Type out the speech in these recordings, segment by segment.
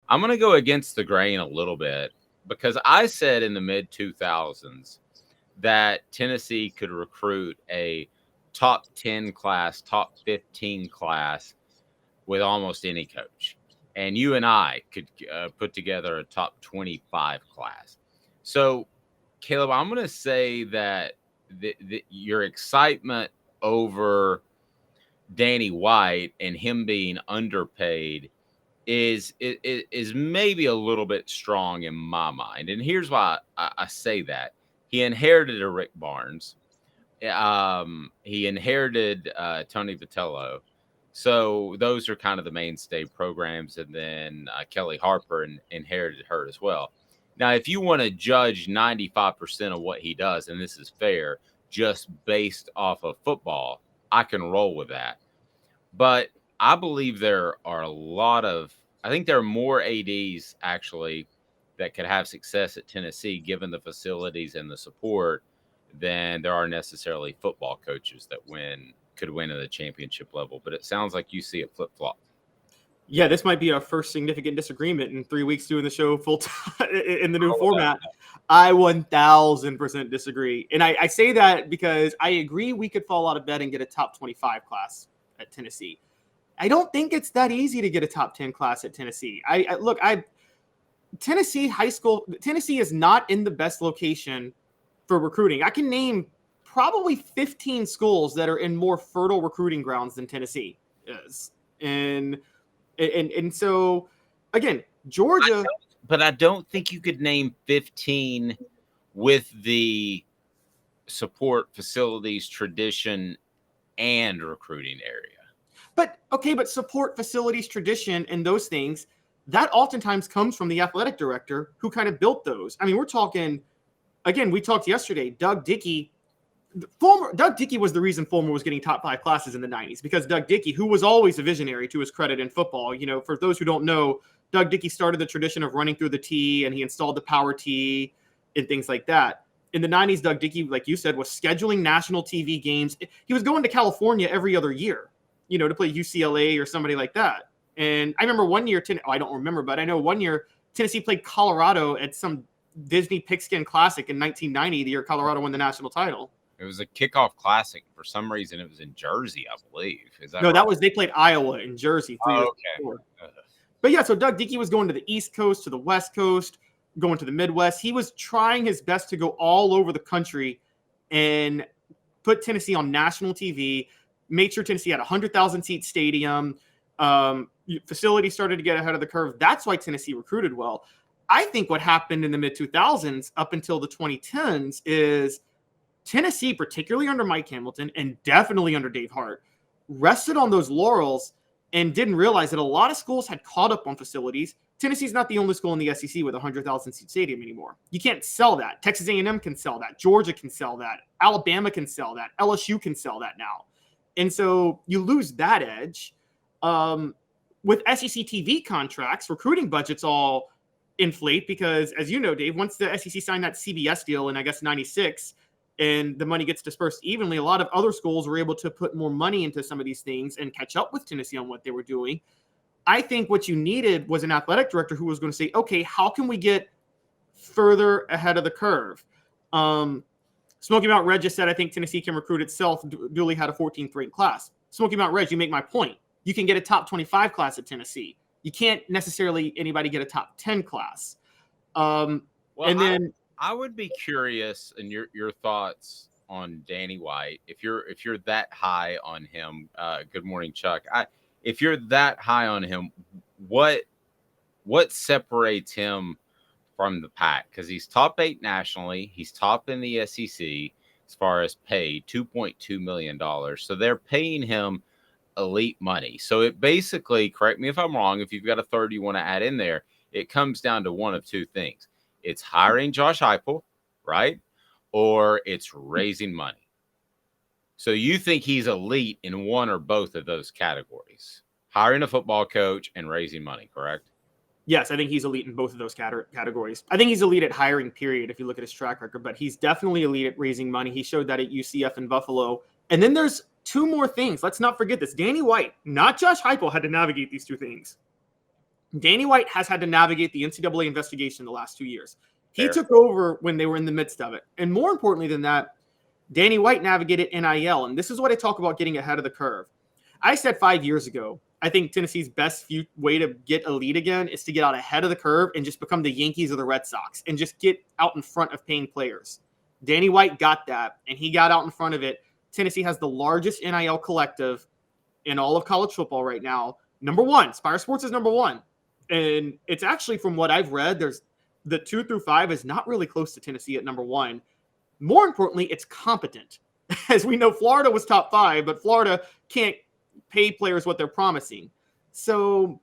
I'm going to go against the grain a little bit because I said in the mid 2000s that Tennessee could recruit a top 10 class, top 15 class with almost any coach. And you and I could put together a top 25 class. So, Caleb, I'm going to say that your excitement over Danny White and him being underpaid is maybe a little bit strong in my mind. And here's why I say that. He inherited a Rick Barnes. He inherited Tony Vitello. So those are kind of the mainstay programs. And then Kelly Harper inherited her as well. Now, if you want to judge 95% of what he does, and this is fair, just based off of football, I can roll with that. But I believe there are I think there are more ADs actually that could have success at Tennessee given the facilities and the support than there are necessarily football coaches that could win at the championship level. But it sounds like you see it flip flop. Yeah, this might be our first significant disagreement in 3 weeks doing the show full time in the new format. I 1000% disagree. And I say that because I agree we could fall out of bed and get a top 25 class at Tennessee. I don't think it's that easy to get a top 10 class at Tennessee. Tennessee high school, Tennessee is not in the best location for recruiting. I can name probably 15 schools that are in more fertile recruiting grounds than Tennessee is. And so, again, Georgia. But I don't think you could name 15 with the support, facilities, tradition, and recruiting area. But support, facilities, tradition, and those things, that oftentimes comes from the athletic director who kind of built those. I mean, we're talking, again, we talked yesterday, Doug Dickey was the reason Fulmer was getting top 5 classes in the 90s, because Doug Dickey, who was always a visionary to his credit in football, for those who don't know, Doug Dickey started the tradition of running through the tee, and he installed the power tee and things like that. In the 90s, Doug Dickey, like you said, was scheduling national TV games. He was going to California every other year, to play UCLA or somebody like that. And I remember one year, I don't remember, but I know one year Tennessee played Colorado at some Disney Pigskin Classic in 1990, the year Colorado won the national title. It was a kickoff classic. For some reason, it was in Jersey, I believe. Is that no? Right? That was, they played Iowa in Jersey 3 years before. But yeah, so Doug Dickey was going to the East Coast, to the West Coast, going to the Midwest. He was trying his best to go all over the country and put Tennessee on national TV, made sure Tennessee had a 100,000-seat stadium. Facility started to get ahead of the curve. That's why Tennessee recruited well. I think what happened in the mid-2000s up until the 2010s is Tennessee, particularly under Mike Hamilton and definitely under Dave Hart, rested on those laurels and didn't realize that a lot of schools had caught up on facilities. Tennessee's not the only school in the SEC with a 100,000-seat stadium anymore. You can't sell that. Texas A&M can sell that. Georgia can sell that. Alabama can sell that. LSU can sell that now. And so you lose that edge. With SEC TV contracts, recruiting budgets all inflate because, as you know, Dave, once the SEC signed that CBS deal in, I guess, 96, and the money gets dispersed evenly, a lot of other schools were able to put more money into some of these things and catch up with Tennessee on what they were doing. I think what you needed was an athletic director who was going to say, okay, how can we get further ahead of the curve? Smoky Mountain Red just said, I think Tennessee can recruit itself. Dooley had a 14th ranked class. Smoky Mountain Red, you make my point. You can get a top 25 class at Tennessee. You can't necessarily anybody get a top 10 class. I would be curious in your thoughts on Danny White. If you're that high on him, good morning, Chuck. If you're that high on him, what separates him from the pack? Because he's top 8 nationally. He's top in the SEC as far as pay, $2.2 million. So they're paying him elite money. So it basically, correct me if I'm wrong, if you've got a third you want to add in there, it comes down to one of two things. It's hiring Josh Heupel, right? Or it's raising money. So you think he's elite in one or both of those categories? Hiring a football coach and raising money, correct? Yes, I think he's elite in both of those categories. I think he's elite at hiring, period, if you look at his track record, but he's definitely elite at raising money. He showed that at UCF and Buffalo. And then there's two more things. Let's not forget this. Danny White, not Josh Heupel, had to navigate these two things. Danny White has had to navigate the NCAA investigation the last 2 years. He Fair. took over when they were in the midst of it. And more importantly than that, Danny White navigated NIL. And this is what I talk about getting ahead of the curve. I said 5 years ago, I think Tennessee's best way to get elite again is to get out ahead of the curve and just become the Yankees or the Red Sox and just get out in front of paying players. Danny White got that, and he got out in front of it. Tennessee has the largest NIL collective in all of college football right now. Number one, Spire Sports is number one. And it's actually, from what I've read, there's the 2 through 5 is not really close to Tennessee at number one. More importantly, it's competent. As we know, Florida was top 5, but Florida can't pay players what they're promising. So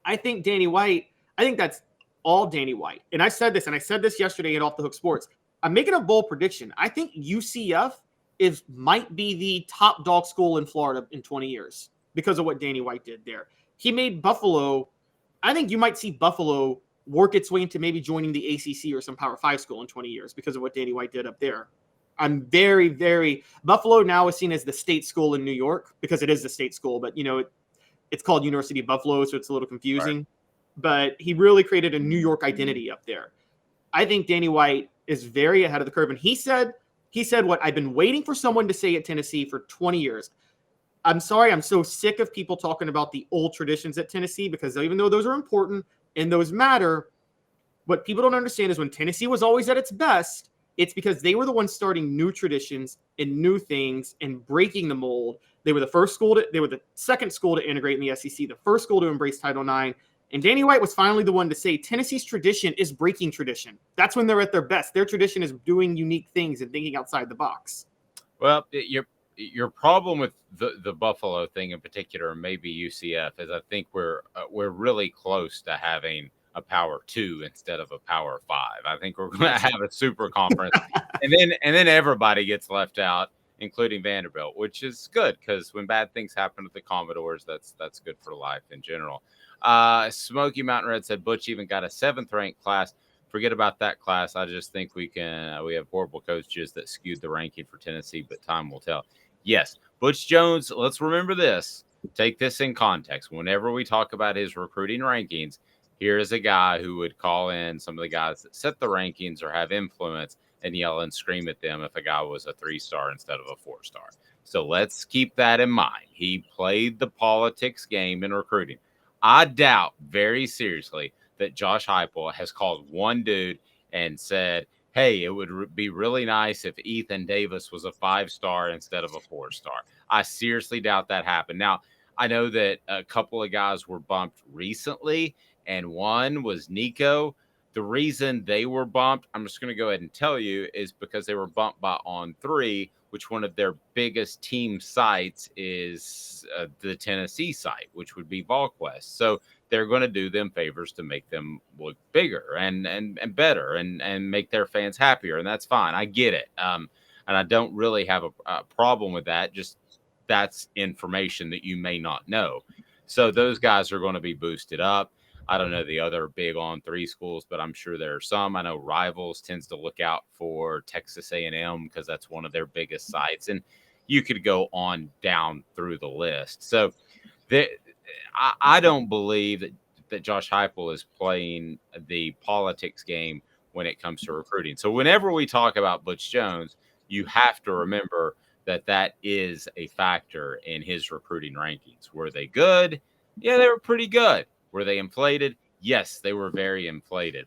I think Danny White, I think that's all Danny White. And I said this yesterday at Off the Hook Sports. I'm making a bold prediction. I think UCF might be the top dog school in Florida in 20 years because of what Danny White did there. He made Buffalo. I think you might see Buffalo work its way into maybe joining the ACC or some Power 5 school in 20 years because of what Danny White did up there. I'm very, very – Buffalo now is seen as the state school in New York because it is the state school, but, it's called University of Buffalo, so it's a little confusing. Right. But he really created a New York identity up there. I think Danny White is very ahead of the curve. And he said what I've been waiting for someone to say at Tennessee for 20 years. I'm sorry, I'm so sick of people talking about the old traditions at Tennessee because even though those are important and those matter, what people don't understand is when Tennessee was always at its best, it's because they were the ones starting new traditions and new things and breaking the mold. They were the second school to integrate in the SEC, the first school to embrace Title IX. And Danny White was finally the one to say Tennessee's tradition is breaking tradition. That's when they're at their best. Their tradition is doing unique things and thinking outside the box. Well, your problem with the Buffalo thing in particular, maybe UCF, is I think we're really close to having a Power 2 instead of a Power 5. I think we're going to have a super conference, and then everybody gets left out, including Vanderbilt, which is good because when bad things happen with the Commodores, that's good for life in general. Smoky Mountain Red said Butch even got a 7th ranked class. Forget about that class. I just think we have horrible coaches that skewed the ranking for Tennessee, but time will tell. Yes, Butch Jones, let's remember this. Take this in context. Whenever we talk about his recruiting rankings, here is a guy who would call in some of the guys that set the rankings or have influence and yell and scream at them if a guy was a 3-star instead of a 4-star. So let's keep that in mind. He played the politics game in recruiting. I doubt very seriously that Josh Heupel has called one dude and said, hey, it would be really nice if Ethan Davis was a 5-star instead of a 4-star. I seriously doubt that happened. Now, I know that a couple of guys were bumped recently, and one was Nico. The reason they were bumped, I'm just going to go ahead and tell you, is because they were bumped by On3, which one of their biggest team sites is the Tennessee site, which would be VolQuest. So they're going to do them favors to make them look bigger and better and make their fans happier. And that's fine. I get it. And I don't really have a problem with that. Just that's information that you may not know. So those guys are going to be boosted up. I don't know the other big On3 schools, but I'm sure there are some. I know Rivals tends to look out for Texas A&M because that's one of their biggest sites. And you could go on down through the list. So I don't believe that Josh Heupel is playing the politics game when it comes to recruiting. So whenever we talk about Butch Jones, you have to remember that is a factor in his recruiting rankings. Were they good? Yeah, they were pretty good. Were they inflated? Yes, they were very inflated.